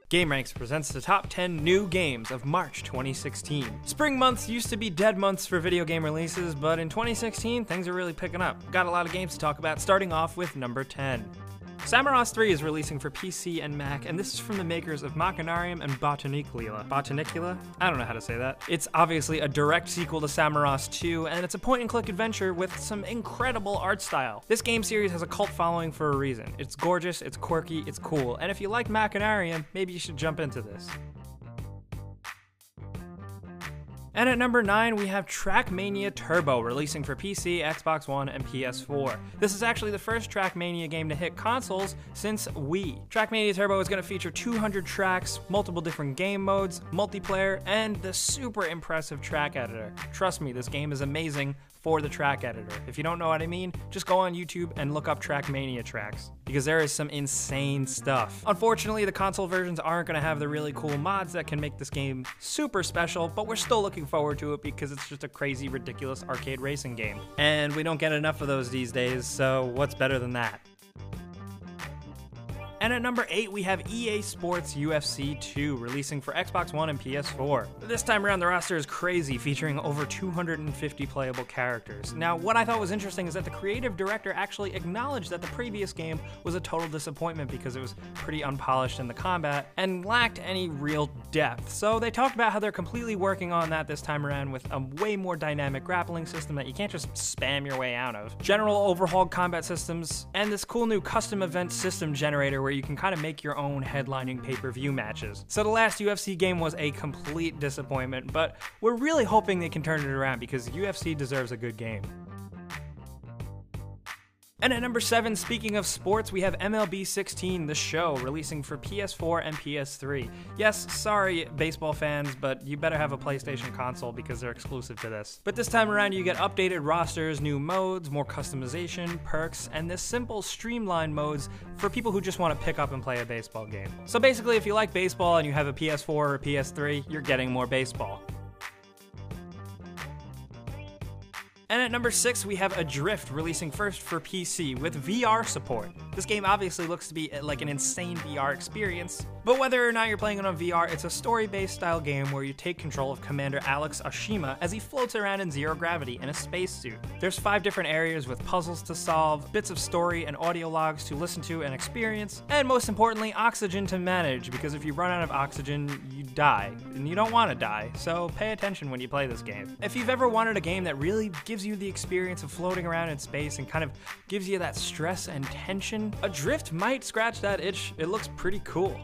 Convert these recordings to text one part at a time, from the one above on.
GameRanks presents the top 10 new games of March 2016. Spring months used to be dead months for video game releases, but in 2016, things are really picking up. Got a lot of games to talk about, starting off with number 10. Samorost 3 is releasing for PC and Mac, and this is from the makers of Machinarium and Botanicula. Botanicula? I don't know how to say that. It's obviously a direct sequel to Samorost 2, and it's a point-and-click adventure with some incredible art style. This game series has a cult following for a reason. It's gorgeous, it's quirky, it's cool, and if you like Machinarium, maybe you should jump into this. And at number 9, we have Trackmania Turbo, releasing for PC, Xbox One, and PS4. This is actually the first Trackmania game to hit consoles since Wii. Trackmania Turbo is going to feature 200 tracks, multiple different game modes, multiplayer, and the super impressive track editor. Trust me, this game is amazing for the track editor. If you don't know what I mean, just go on YouTube and look up Trackmania tracks, because there is some insane stuff. Unfortunately, the console versions aren't going to have the really cool mods that can make this game super special, but we're still looking forward to it because it's just a crazy, ridiculous arcade racing game. And we don't get enough of those these days, so what's better than that? And at number 8, we have EA Sports UFC 2, releasing for Xbox One and PS4. This time around, the roster is crazy, featuring over 250 playable characters. Now, what I thought was interesting is that the creative director actually acknowledged that the previous game was a total disappointment because it was pretty unpolished in the combat and lacked any real depth. So they talked about how they're completely working on that this time around with a way more dynamic grappling system that you can't just spam your way out of, general overhauled combat systems, and this cool new custom event system generator where you can kind of make your own headlining pay-per-view matches. So the last UFC game was a complete disappointment, but we're really hoping they can turn it around because UFC deserves a good game. And at number 7, speaking of sports, we have MLB 16, The Show, releasing for PS4 and PS3. Yes, sorry, baseball fans, but you better have a PlayStation console because they're exclusive to this. But this time around, you get updated rosters, new modes, more customization, perks, and this simple, streamlined modes for people who just want to pick up and play a baseball game. So basically, if you like baseball and you have a PS4 or a PS3, you're getting more baseball. And at number 6, we have Adrift, releasing first for PC with VR support. This game obviously looks to be like an insane VR experience, but whether or not you're playing it on VR, it's a story-based style game where you take control of Commander Alex Oshima as he floats around in zero gravity in a spacesuit. There's 5 different areas with puzzles to solve, bits of story and audio logs to listen to and experience, and most importantly, oxygen to manage, because if you run out of oxygen, you die, and you don't want to die, so pay attention when you play this game. If you've ever wanted a game that really gives you the experience of floating around in space and kind of gives you that stress and tension, Adrift might scratch that itch. It looks pretty cool.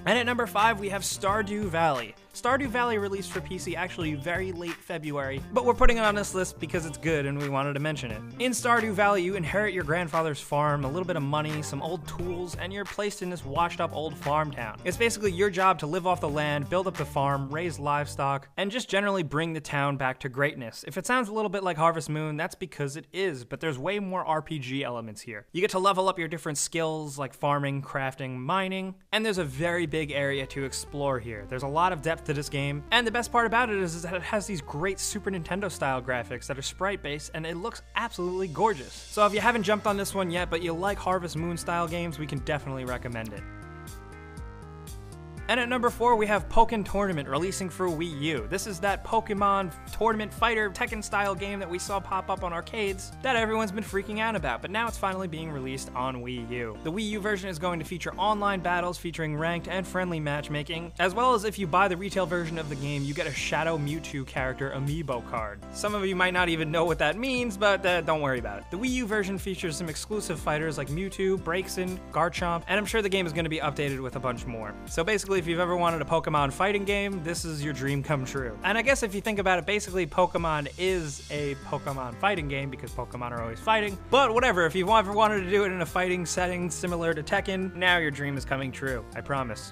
And at number 5, we have Stardew Valley. Stardew Valley released for PC actually very late February, but we're putting it on this list because it's good and we wanted to mention it. In Stardew Valley, you inherit your grandfather's farm, a little bit of money, some old tools, and you're placed in this washed up old farm town. It's basically your job to live off the land, build up the farm, raise livestock, and just generally bring the town back to greatness. If it sounds a little bit like Harvest Moon, that's because it is, but there's way more RPG elements here. You get to level up your different skills like farming, crafting, mining, and there's a very big area to explore here. There's a lot of depth to this game, and the best part about it is that it has these great Super Nintendo style graphics that are sprite based, and it looks absolutely gorgeous. So if you haven't jumped on this one yet but you like Harvest Moon style games, we can definitely recommend it. And at number 4, we have Pokken Tournament, releasing for Wii U. This is that Pokemon tournament fighter Tekken style game that we saw pop up on arcades that everyone's been freaking out about, but now it's finally being released on Wii U. The Wii U version is going to feature online battles featuring ranked and friendly matchmaking, as well as if you buy the retail version of the game, you get a Shadow Mewtwo character amiibo card. Some of you might not even know what that means, but don't worry about it. The Wii U version features some exclusive fighters like Mewtwo, Braixen, Garchomp, and I'm sure the game is going to be updated with a bunch more. So basically, if you've ever wanted a Pokemon fighting game, this is your dream come true. And I guess if you think about it, basically Pokemon is a Pokemon fighting game because Pokemon are always fighting. But whatever, if you've ever wanted to do it in a fighting setting similar to Tekken, now your dream is coming true, I promise.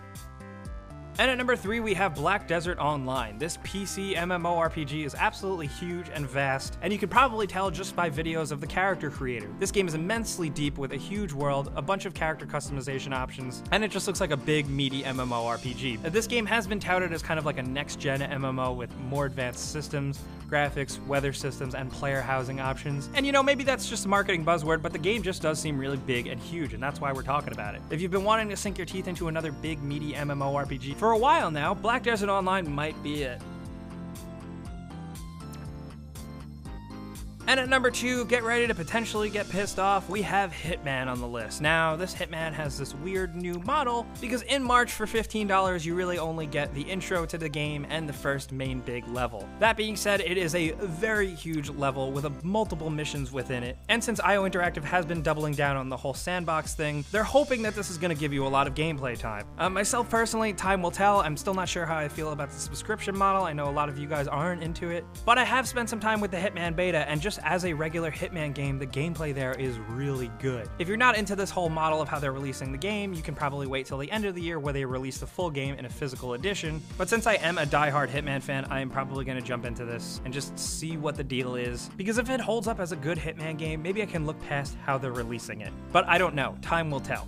And at number 3, we have Black Desert Online. This PC MMORPG is absolutely huge and vast, and you can probably tell just by videos of the character creator. This game is immensely deep with a huge world, a bunch of character customization options, and it just looks like a big, meaty MMORPG. This game has been touted as kind of like a next-gen MMO with more advanced systems, graphics, weather systems, and player housing options. And you know, maybe that's just a marketing buzzword, but the game just does seem really big and huge, and that's why we're talking about it. If you've been wanting to sink your teeth into another big, meaty MMORPG for a while now, Black Desert Online might be it. And at number 2, get ready to potentially get pissed off, we have Hitman on the list. Now, this Hitman has this weird new model, because in March for $15, you really only get the intro to the game and the first main big level. That being said, it is a very huge level with multiple missions within it, and since IO Interactive has been doubling down on the whole sandbox thing, they're hoping that this is going to give you a lot of gameplay time. Myself personally, time will tell. I'm still not sure how I feel about the subscription model. I know a lot of you guys aren't into it, but I have spent some time with the Hitman beta, and just as a regular Hitman game, the gameplay there is really good. If you're not into this whole model of how they're releasing the game, you can probably wait till the end of the year where they release the full game in a physical edition. But since I am a diehard Hitman fan, I am probably going to jump into this and just see what the deal is. Because if it holds up as a good Hitman game, maybe I can look past how they're releasing it. But I don't know. Time will tell.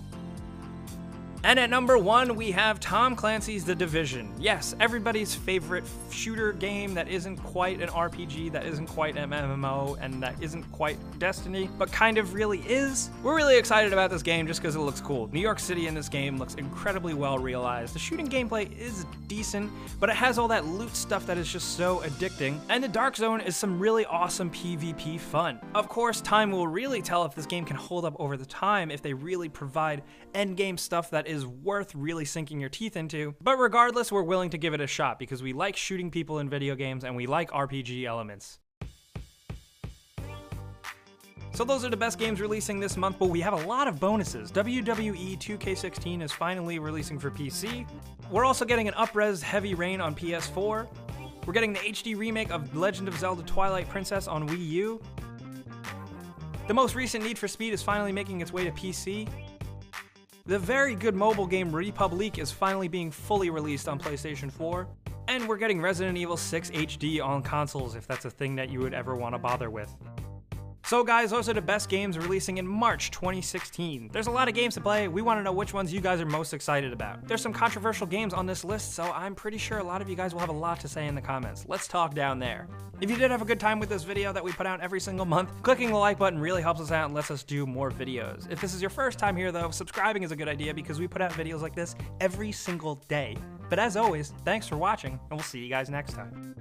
And at number 1, we have Tom Clancy's The Division. Yes, everybody's favorite shooter game that isn't quite an RPG, that isn't quite an MMO, and that isn't quite Destiny, but kind of really is. We're really excited about this game just because it looks cool. New York City in this game looks incredibly well realized. The shooting gameplay is decent, but it has all that loot stuff that is just so addicting. And the Dark Zone is some really awesome PvP fun. Of course, time will really tell if this game can hold up over the time, if they really provide endgame stuff that is worth really sinking your teeth into. But regardless, we're willing to give it a shot because we like shooting people in video games and we like RPG elements. So those are the best games releasing this month, but we have a lot of bonuses. WWE 2K16 is finally releasing for PC. We're also getting an up-res Heavy Rain on PS4. We're getting the HD remake of Legend of Zelda Twilight Princess on Wii U. The most recent Need for Speed is finally making its way to PC. The very good mobile game Republic is finally being fully released on PlayStation 4. And we're getting Resident Evil 6 HD on consoles if that's a thing that you would ever want to bother with. So guys, those are the best games releasing in March 2016. There's a lot of games to play. We want to know which ones you guys are most excited about. There's some controversial games on this list, so I'm pretty sure a lot of you guys will have a lot to say in the comments. Let's talk down there. If you did have a good time with this video that we put out every single month, clicking the like button really helps us out and lets us do more videos. If this is your first time here though, subscribing is a good idea because we put out videos like this every single day. But as always, thanks for watching, and we'll see you guys next time.